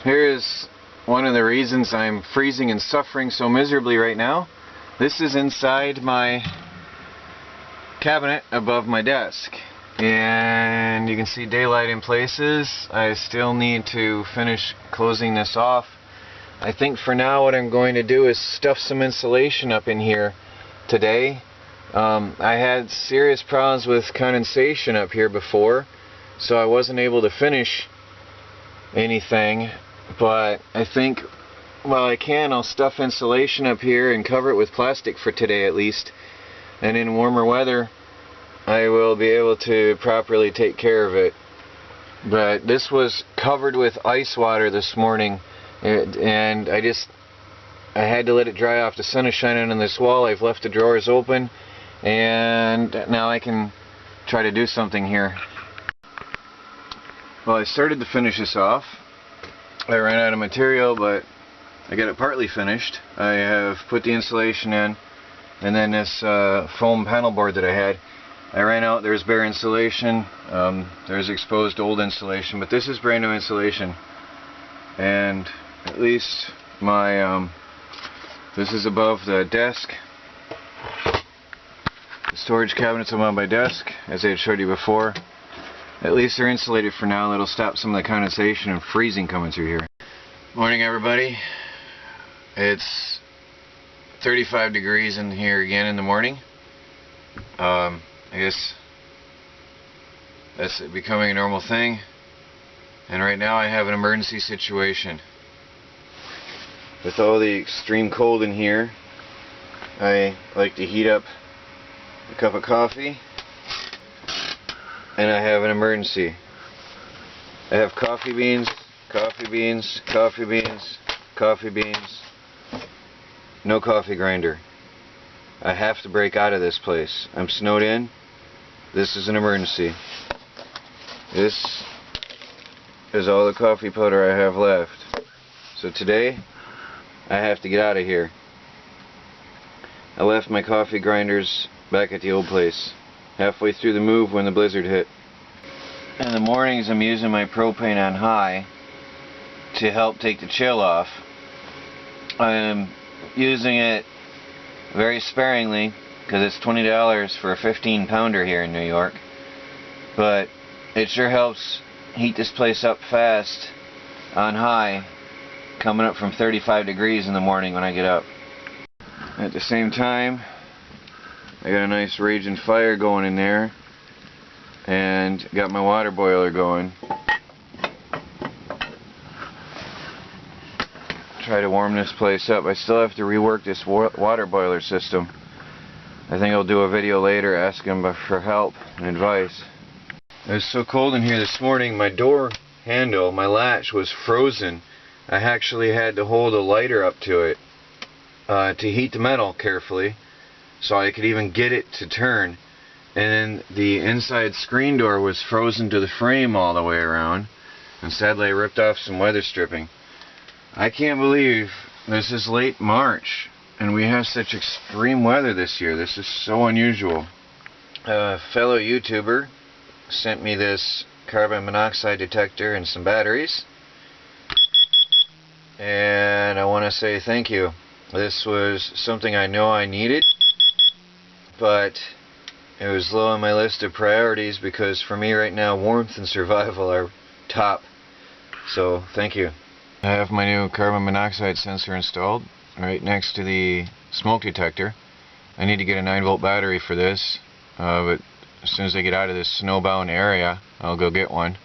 Here's one of the reasons I'm freezing and suffering so miserably right now. This is inside my cabinet above my desk, and you can see daylight in places. I still need to finish closing this off. I think for now what I'm going to do is stuff some insulation up in here today. I had serious problems with condensation up here before, so I wasn't able to finish anything, but I think while I can, I'll stuff insulation up here and cover it with plastic for today at least, and in warmer weather I will be able to properly take care of it. But this was covered with ice water this morning, and I had to let it dry off. The sun is shining on this wall. I've left the drawers open, and now I can try to do something here. Well, I started to finish this off. I ran out of material, but I got it partly finished. I have put the insulation in, and then this foam panel board that I had. I ran out, there's bare insulation, there's exposed old insulation, but this is brand new insulation. And at least my, this is above the desk. The storage cabinets above my desk, as I had showed you before. At least they're insulated for now. That'll stop some of the condensation and freezing coming through here. Morning, everybody. It's 35 degrees in here again in the morning. I guess that's becoming a normal thing. And right now I have an emergency situation. With all the extreme cold in here, I like to heat up a cup of coffee. And I have an emergency. I have coffee beans, coffee beans, coffee beans, coffee beans. No coffee grinder. I have to break out of this place. I'm snowed in. This is an emergency. This is all the coffee powder I have left. So today, I have to get out of here. I left my coffee grinders back at the old place. Halfway through the move when the blizzard hit. In the mornings I'm using my propane on high to help take the chill off. I'm using it very sparingly because it's $20 for a 15-pounder here in New York, but it sure helps heat this place up fast on high, coming up from 35 degrees in the morning when I get up. At the same time, I got a nice raging fire going in there, and got my water boiler going. Try to warm this place up. I still have to rework this water boiler system. I think I'll do a video later asking for help and advice. It was so cold in here this morning, my door handle, my latch was frozen. I actually had to hold a lighter up to it to heat the metal carefully, so I could even get it to turn. And then the inside screen door was frozen to the frame all the way around, and sadly I ripped off some weather stripping. I can't believe this is late March and we have such extreme weather this year. This is so unusual. A fellow YouTuber sent me this carbon monoxide detector and some batteries, and I want to say thank you. This was something I know I needed, but it was low on my list of priorities because for me right now warmth and survival are top. So thank you. I have my new carbon monoxide sensor installed right next to the smoke detector. I need to get a 9-volt battery for this, but as soon as I get out of this snowbound area I'll go get one.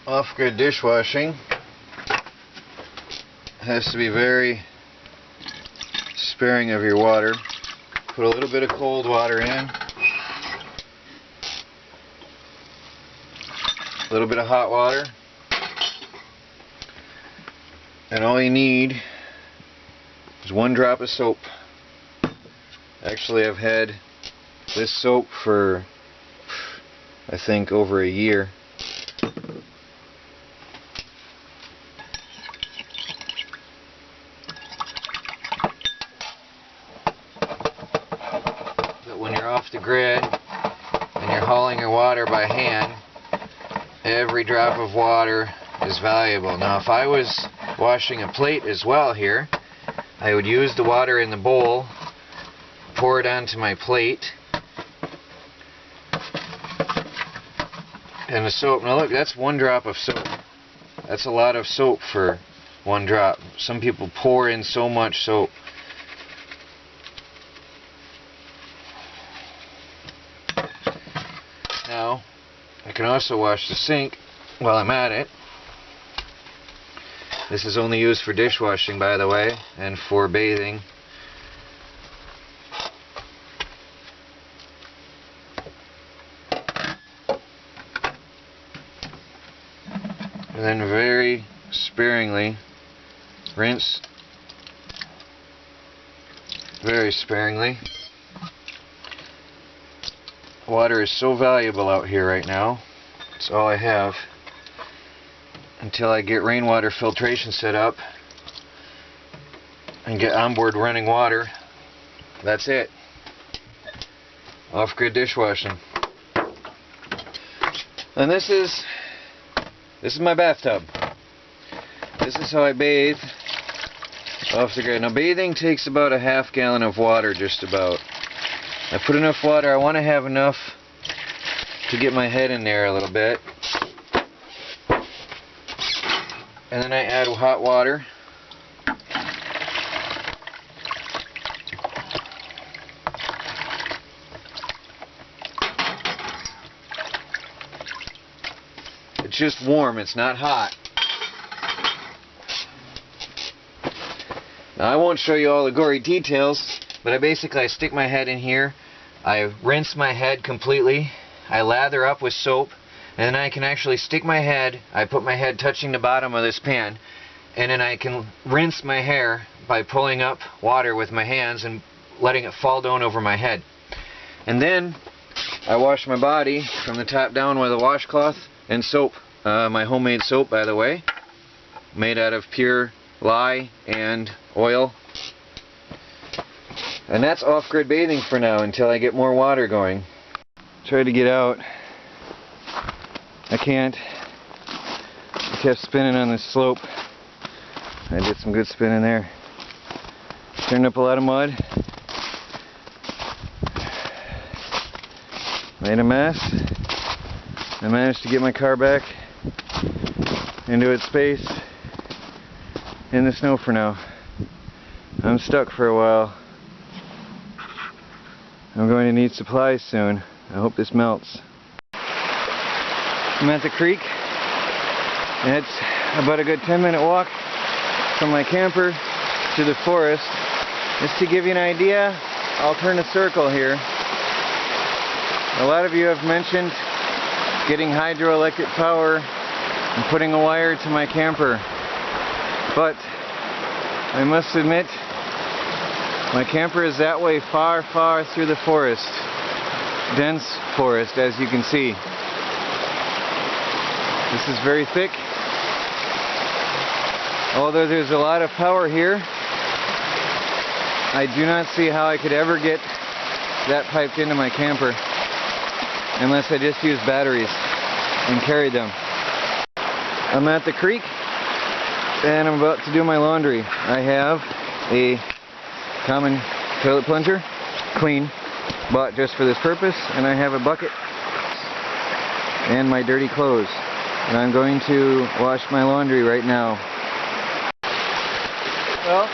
Off-grid dishwashing has to be very sparing of your water. Put a little bit of cold water in, a little bit of hot water, and all you need is 1 drop of soap. Actually, I've had this soap for I think over a year. But when you're off the grid and you're hauling your water by hand, every drop of water is valuable. Now if I was washing a plate as well here, I would use the water in the bowl, pour it onto my plate, and the soap. Now look, that's 1 drop of soap. That's a lot of soap for 1 drop. Some people pour in so much soap. Now, I can also wash the sink while I'm at it. This is only used for dishwashing, by the way, and for bathing. And then very sparingly rinse, very sparingly. Water is so valuable out here right now. It's all I have until I get rainwater filtration set up and get onboard running water. That's it. Off-grid dishwashing. And this is my bathtub. This is how I bathe off the grid. Now bathing takes about a ½ gallon of water, just about. I put enough water. I want to have enough to get my head in there a little bit. And then I add hot water. It's just warm, it's not hot. Now I won't show you all the gory details, but I stick my head in here, I rinse my head completely, I lather up with soap, and then I can actually stick my head, I put my head touching the bottom of this pan, and then I can rinse my hair by pulling up water with my hands and letting it fall down over my head. And then I wash my body from the top down with a washcloth and soap. My homemade soap, by the way, made out of pure lye and oil. And that's off-grid bathing for now until I get more water going. Try to get out. I can't. I kept spinning on this slope. I did some good spinning there. Turned up a lot of mud. Made a mess. I managed to get my car back into its space in the snow for now. I'm stuck for a while. I'm going to need supplies soon. I hope this melts. I'm at the creek, and it's about a good 10-minute walk from my camper to the forest. Just to give you an idea, I'll turn a circle here. A lot of you have mentioned getting hydroelectric power and putting a wire to my camper, but I must admit my camper is that way far through the forest, dense forest, as you can see. This is very thick. Although there's a lot of power here, I do not see how I could ever get that piped into my camper unless I just use batteries and carry them. I'm at the creek and I'm about to do my laundry. I have a common toilet plunger, clean, bought just for this purpose, and I have a bucket and my dirty clothes. And I'm going to wash my laundry right now. Well,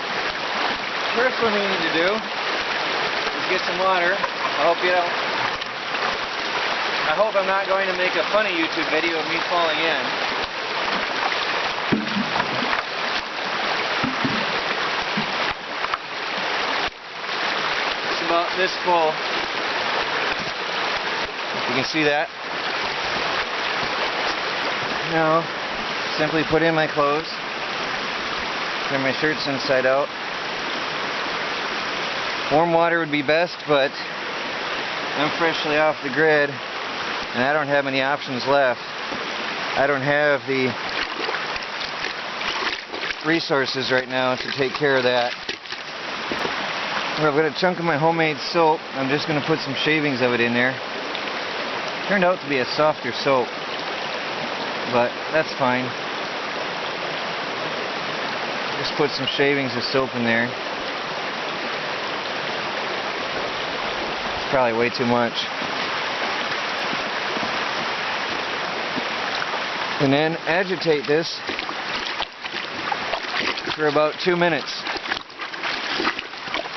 first what we need to do is get some water. I hope I'm not going to make a funny YouTube video of me falling in. It's about this full. You can see that. Now, simply put in my clothes. Turn my shirts inside out. Warm water would be best, but I'm freshly off the grid and I don't have any options left. I don't have the resources right now to take care of that. I've got a chunk of my homemade soap. I'm just going to put some shavings of it in there. Turned out to be a softer soap, but that's fine. Just put some shavings of soap in there. It's probably way too much. And then agitate this for about 2 minutes.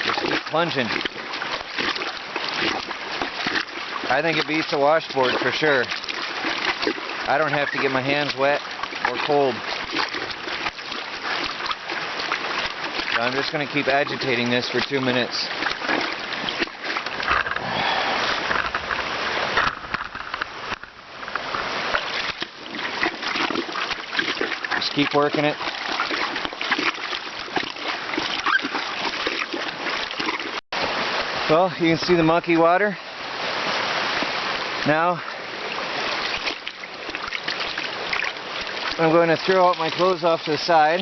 Just keep plunging. I think it beats a washboard for sure. I don't have to get my hands wet or cold. So I'm just going to keep agitating this for 2 minutes. Just keep working it. Well, you can see the mucky water. Now, I'm going to throw out my clothes off to the side.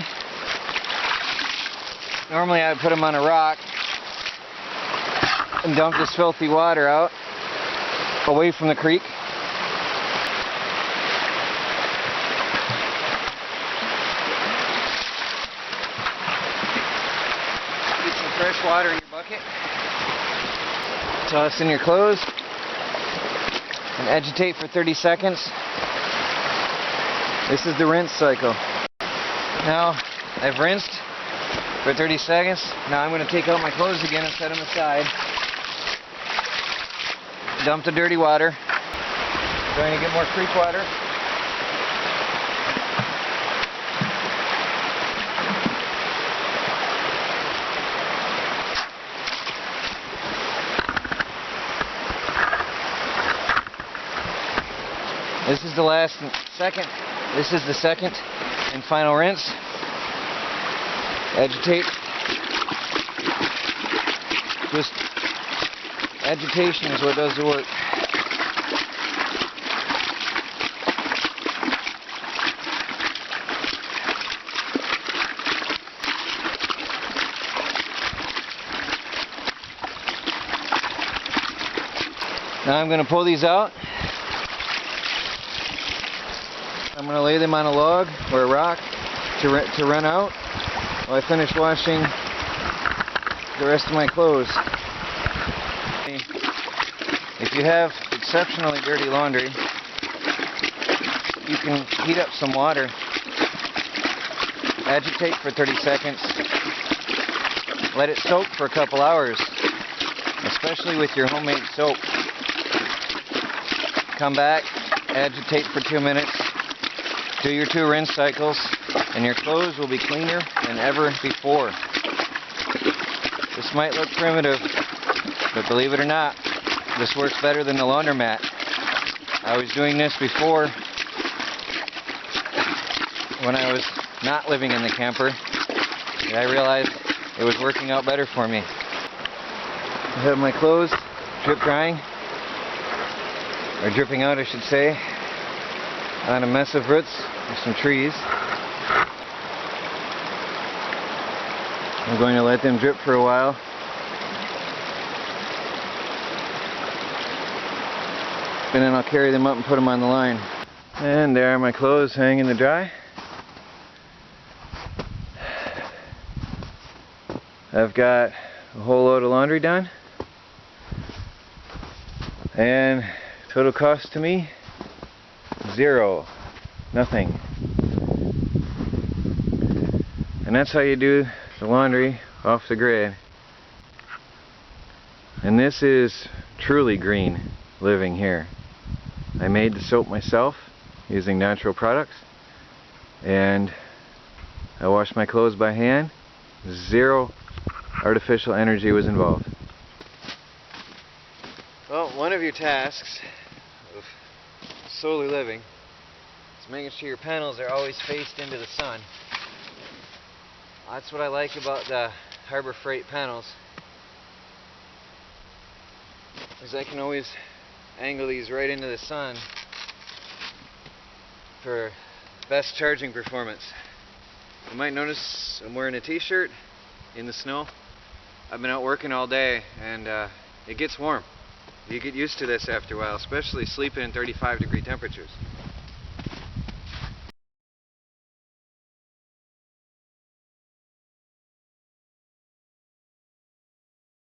Normally I would put them on a rock and dump this filthy water out away from the creek. Get some fresh water in your bucket. Toss in your clothes and agitate for 30 seconds. This is the rinse cycle. Now, I've rinsed for 30 seconds. Now I'm going to take out my clothes again and set them aside. Dump the dirty water. Going to get more creek water. This is the This is the second and final rinse. Agitate. Just agitation is what does the work. Now I'm going to pull these out. I'm going to lay them on a log or a rock to run out while I finish washing the rest of my clothes. If you have exceptionally dirty laundry, you can heat up some water, agitate for 30 seconds, let it soak for a couple hours, especially with your homemade soap. Come back, agitate for 2 minutes, do your 2 rinse cycles, and your clothes will be cleaner than ever before. This might look primitive, but believe it or not, this works better than the laundromat. I was doing this before when I was not living in the camper, and I realized it was working out better for me. I have my clothes drip drying, or dripping out I should say, on a mess of roots of some trees. I'm going to let them drip for a while. And then I'll carry them up and put them on the line. And there are my clothes hanging to dry. I've got a whole load of laundry done. And total cost to me, 0. Nothing. And that's how you do the laundry off the grid. And this is truly green living here. I made the soap myself using natural products, and I washed my clothes by hand. 0 artificial energy was involved. Well, one of your tasks of solar living is making sure your panels are always faced into the sun. That's what I like about the Harbor Freight panels, is I can always angle these right into the sun for best charging performance. You might notice I'm wearing a t-shirt in the snow. I've been out working all day, and it gets warm. You get used to this after a while, especially sleeping in 35-degree temperatures.